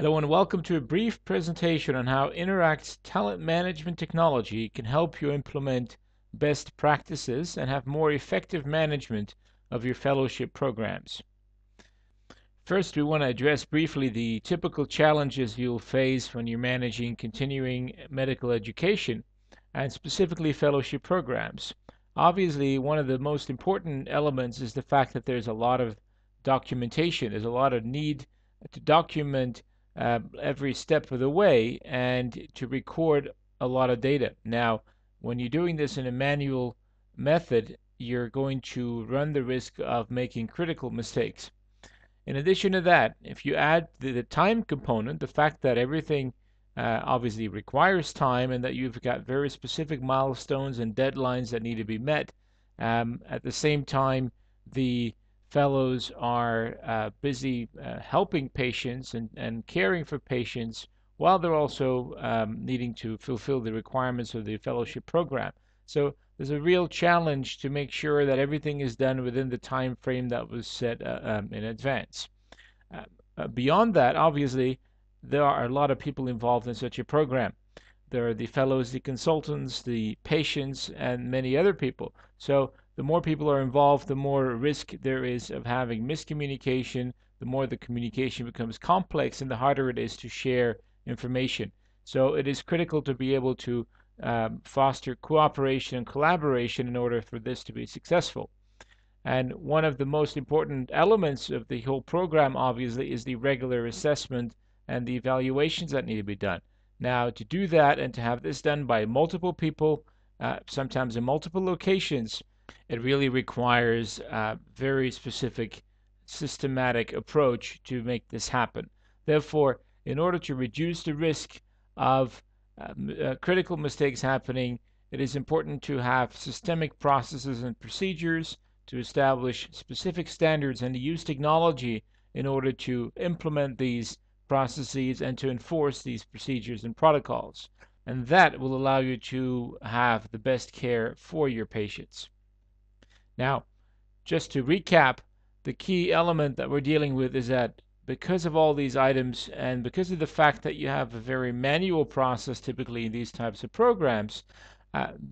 Hello and welcome to a brief presentation on how Interact's talent management technology can help you implement best practices and have more effective management of your fellowship programs. First, we want to address briefly the typical challenges you'll face when you're managing continuing medical education and specifically fellowship programs. Obviously, one of the most important elements is the fact that there's a lot of documentation. There's a lot of need to document every step of the way and to record a lot of data. Now, when you're doing this in a manual method, you're going to run the risk of making critical mistakes. In addition to that, if you add the time component, the fact that everything obviously requires time and that you've got very specific milestones and deadlines that need to be met, at the same time, the fellows are busy helping patients and caring for patients while they're also needing to fulfill the requirements of the fellowship program. So there's a real challenge to make sure that everything is done within the time frame that was set in advance. Beyond that, obviously, there are a lot of people involved in such a program. There are the fellows, the consultants, the patients, and many other people. So the more people are involved, the more risk there is of having miscommunication, the more the communication becomes complex, and the harder it is to share information. So it is critical to be able to foster cooperation and collaboration in order for this to be successful. And one of the most important elements of the whole program, obviously, is the regular assessment and the evaluations that need to be done. Now, to do that and to have this done by multiple people, sometimes in multiple locations, it really requires a very specific, systematic approach to make this happen. Therefore, in order to reduce the risk of critical mistakes happening, it is important to have systemic processes and procedures to establish specific standards and to use technology in order to implement these processes and to enforce these procedures and protocols. And that will allow you to have the best care for your patients. Now, just to recap, the key element that we're dealing with is that because of all these items and because of the fact that you have a very manual process typically in these types of programs,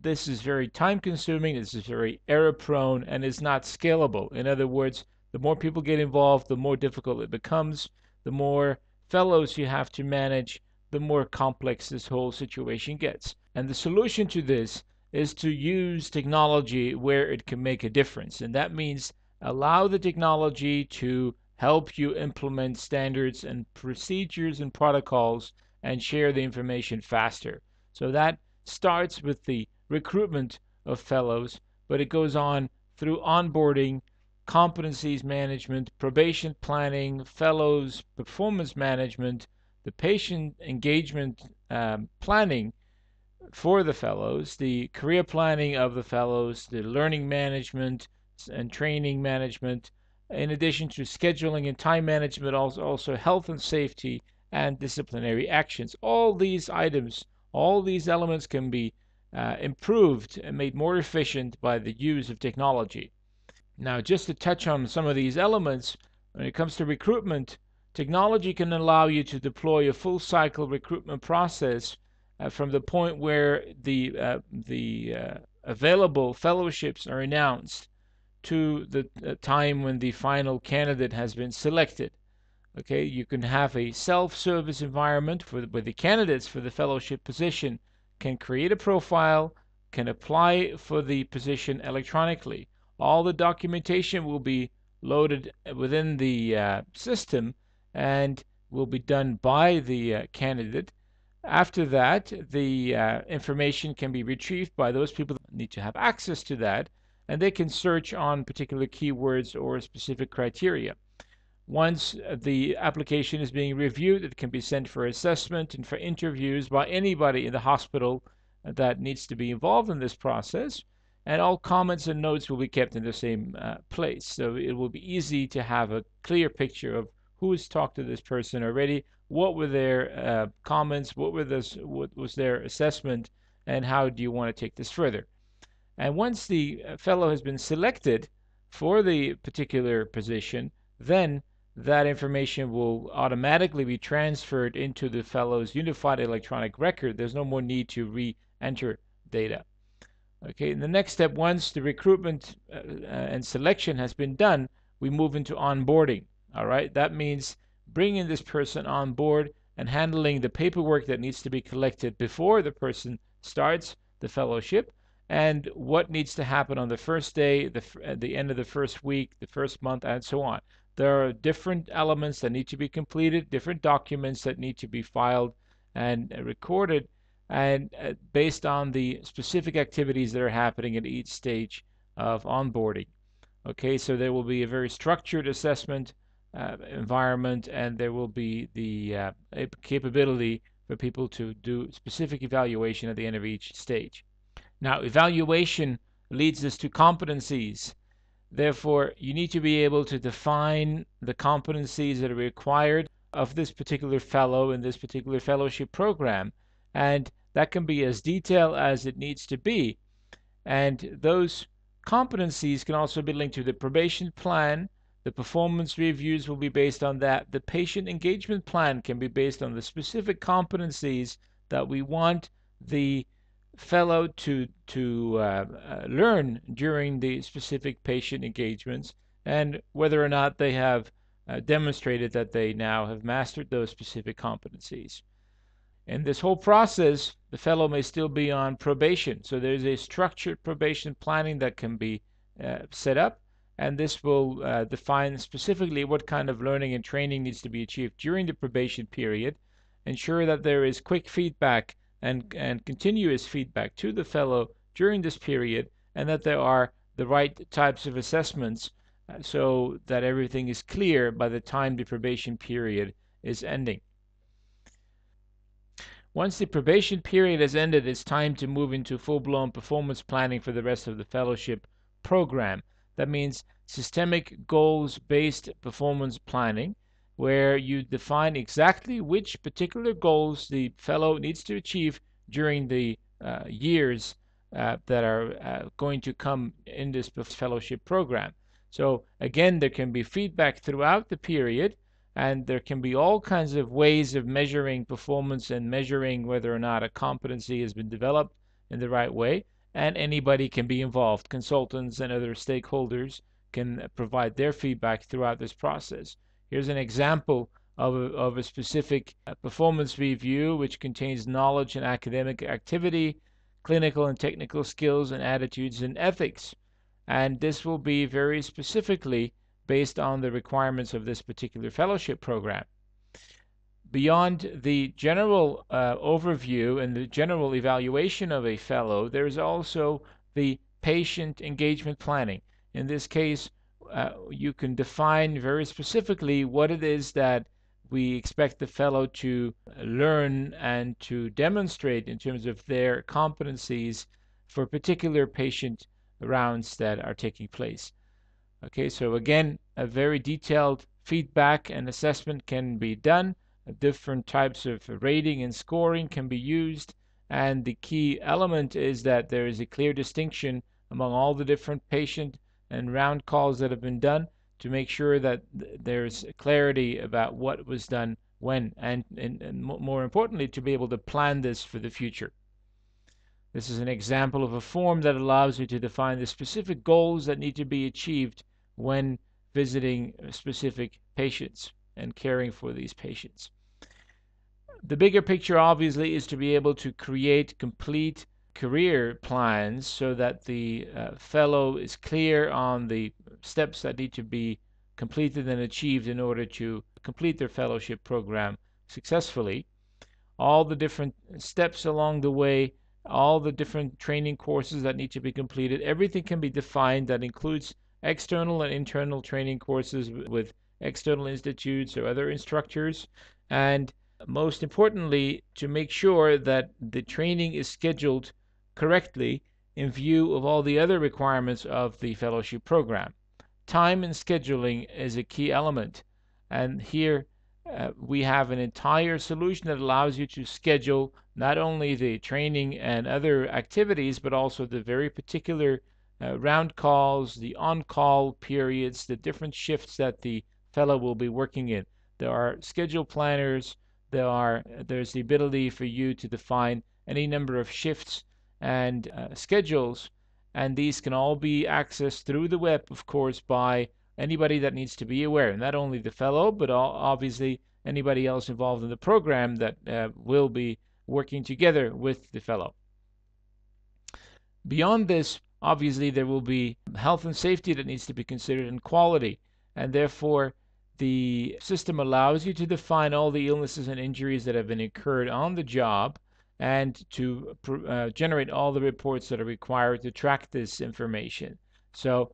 this is very time consuming, this is very error prone, and is not scalable. In other words, the more people get involved, the more difficult it becomes, the more fellows you have to manage, the more complex this whole situation gets. And the solution to this is to use technology where it can make a difference. And that means allow the technology to help you implement standards and procedures and protocols and share the information faster. So that starts with the recruitment of fellows, but it goes on through onboarding, competencies management, probation planning, fellows, performance management, the patient engagement planning for the fellows, the career planning of the fellows, the learning management and training management, in addition to scheduling and time management, also health and safety and disciplinary actions. All these items, all these elements can be improved and made more efficient by the use of technology. Now, just to touch on some of these elements, when it comes to recruitment, technology can allow you to deploy a full cycle recruitment process from the point where the available fellowships are announced to the time when the final candidate has been selected. Okay, you can have a self-service environment where the candidates for the fellowship position can create a profile, can apply for the position electronically. All the documentation will be loaded within the system and will be done by the candidate. After that, the information can be retrieved by those people that need to have access to that, and they can search on particular keywords or specific criteria. Once the application is being reviewed, it can be sent for assessment and for interviews by anybody in the hospital that needs to be involved in this process. And all comments and notes will be kept in the same place. So it will be easy to have a clear picture of who has talked to this person already, what were their comments, what was their assessment, and how do you want to take this further. And once the fellow has been selected for the particular position, then that information will automatically be transferred into the fellow's unified electronic record. There's no more need to re-enter data. Okay, the next step, once the recruitment and selection has been done, we move into onboarding. All right, that means bringing this person on board and handling the paperwork that needs to be collected before the person starts the fellowship, and what needs to happen on the first day, the end of the first week, the first month, and so on. There are different elements that need to be completed, different documents that need to be filed and recorded, and based on the specific activities that are happening at each stage of onboarding. Okay, so there will be a very structured assessment environment, and there will be the capability for people to do specific evaluation at the end of each stage. Now, evaluation leads us to competencies. Therefore, you need to be able to define the competencies that are required of this particular fellow in this particular fellowship program. And that can be as detailed as it needs to be. And those competencies can also be linked to the probation plan. The performance reviews will be based on that. The patient engagement plan can be based on the specific competencies that we want the fellow to learn during the specific patient engagements, and whether or not they have demonstrated that they now have mastered those specific competencies. In this whole process, the fellow may still be on probation. So there's a structured probation planning that can be set up, and this will define specifically what kind of learning and training needs to be achieved during the probation period, ensure that there is quick feedback and continuous feedback to the fellow during this period, and that there are the right types of assessments so that everything is clear by the time the probation period is ending. Once the probation period has ended, it's time to move into full-blown performance planning for the rest of the fellowship program. That means systemic goals-based performance planning, where you define exactly which particular goals the fellow needs to achieve during the years that are going to come in this fellowship program. So again, there can be feedback throughout the period, and there can be all kinds of ways of measuring performance and measuring whether or not a competency has been developed in the right way. And anybody can be involved. Consultants and other stakeholders can provide their feedback throughout this process. Here's an example of a specific performance review which contains knowledge and academic activity, clinical and technical skills, and attitudes and ethics. And this will be very specifically based on the requirements of this particular fellowship program. Beyond the general overview and the general evaluation of a fellow, there's also the patient engagement planning. In this case, you can define very specifically what it is that we expect the fellow to learn and to demonstrate in terms of their competencies for particular patient rounds that are taking place. Okay, so again, a very detailed feedback and assessment can be done. Different types of rating and scoring can be used. And the key element is that there is a clear distinction among all the different patient and round calls that have been done to make sure that there's clarity about what was done when, and more importantly, to be able to plan this for the future. This is an example of a form that allows you to define the specific goals that need to be achieved when visiting specific patients and caring for these patients. The bigger picture, obviously, is to be able to create complete career plans so that the fellow is clear on the steps that need to be completed and achieved in order to complete their fellowship program successfully. All the different steps along the way, all the different training courses that need to be completed, everything can be defined. That includes external and internal training courses with external institutes or other instructors, and most importantly, to make sure that the training is scheduled correctly in view of all the other requirements of the fellowship program. Time and scheduling is a key element, and here we have an entire solution that allows you to schedule not only the training and other activities, but also the very particular round calls, the on-call periods, the different shifts that the fellow will be working in. There are schedule planners. There's the ability for you to define any number of shifts and schedules, and these can all be accessed through the web, of course, by anybody that needs to be aware. Not only the fellow, but obviously anybody else involved in the program that will be working together with the fellow. Beyond this, obviously, there will be health and safety that needs to be considered and quality, and therefore the system allows you to define all the illnesses and injuries that have been incurred on the job and to generate all the reports that are required to track this information. So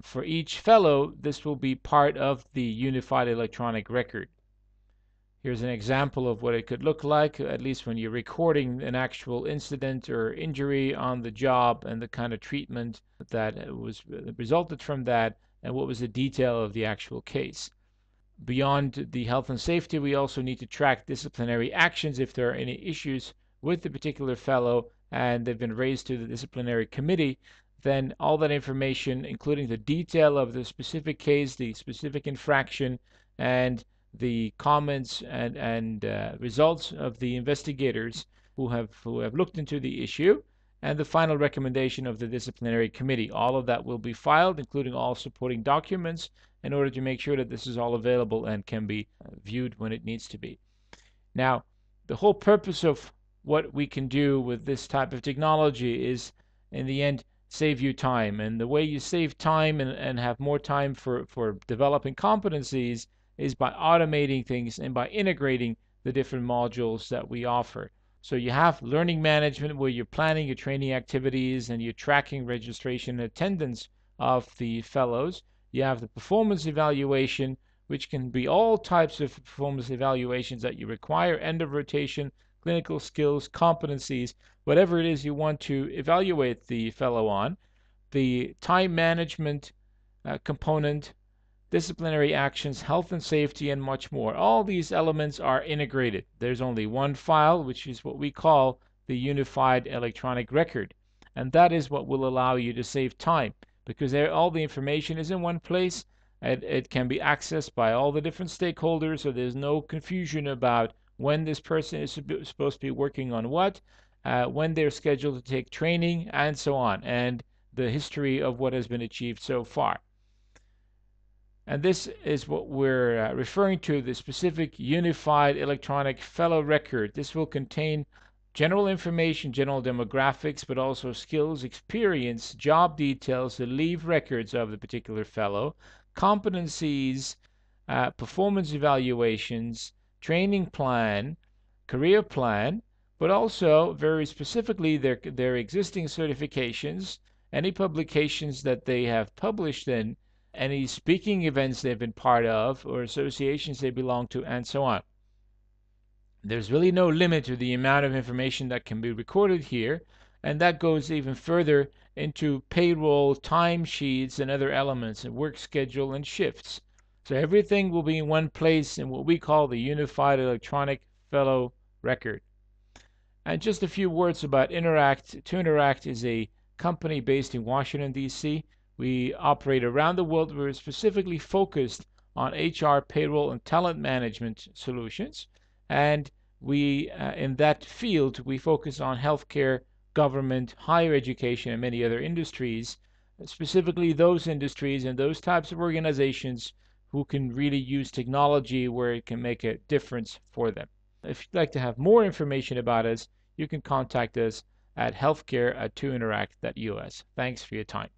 for each fellow, this will be part of the unified electronic record. Here's an example of what it could look like, at least when you're recording an actual incident or injury on the job and the kind of treatment that was resulted from that and what was the detail of the actual case. Beyond the health and safety, we also need to track disciplinary actions if there are any issues with the particular fellow and they've been raised to the disciplinary committee. Then all that information, including the detail of the specific case, the specific infraction, and the comments and results of the investigators who have looked into the issue, and the final recommendation of the disciplinary committee. All of that will be filed, including all supporting documents, in order to make sure that this is all available and can be viewed when it needs to be. Now, the whole purpose of what we can do with this type of technology is, in the end, save you time. And the way you save time and have more time for developing competencies is by automating things and by integrating the different modules that we offer. So you have learning management where you're planning your training activities and you're tracking registration and attendance of the fellows. You have the performance evaluation, which can be all types of performance evaluations that you require, end of rotation, clinical skills, competencies, whatever it is you want to evaluate the fellow on. The time management component, disciplinary actions, health and safety, and much more. All these elements are integrated. There's only one file, which is what we call the unified electronic record. And that is what will allow you to save time because all the information is in one place. It can be accessed by all the different stakeholders, so there's no confusion about when this person is supposed to be working on what, when they're scheduled to take training, and so on, and the history of what has been achieved so far. And this is what we're referring to, the specific unified electronic fellow record. This will contain general information, general demographics, but also skills, experience, job details, the leave records of the particular fellow, competencies, performance evaluations, training plan, career plan, but also very specifically their existing certifications, any publications that they have published in, any speaking events they've been part of or associations they belong to, and so on. There's really no limit to the amount of information that can be recorded here, and that goes even further into payroll, timesheets, and other elements, and work schedule and shifts. So everything will be in one place in what we call the Unified Electronic Fellow Record. And just a few words about Interact. 2Interact is a company based in Washington, D.C. We operate around the world. We're specifically focused on HR, payroll, and talent management solutions. And we, in that field, we focus on healthcare, government, higher education, and many other industries, specifically those industries and those types of organizations who can really use technology where it can make a difference for them. If you'd like to have more information about us, you can contact us at healthcare@2interact.us. Thanks for your time.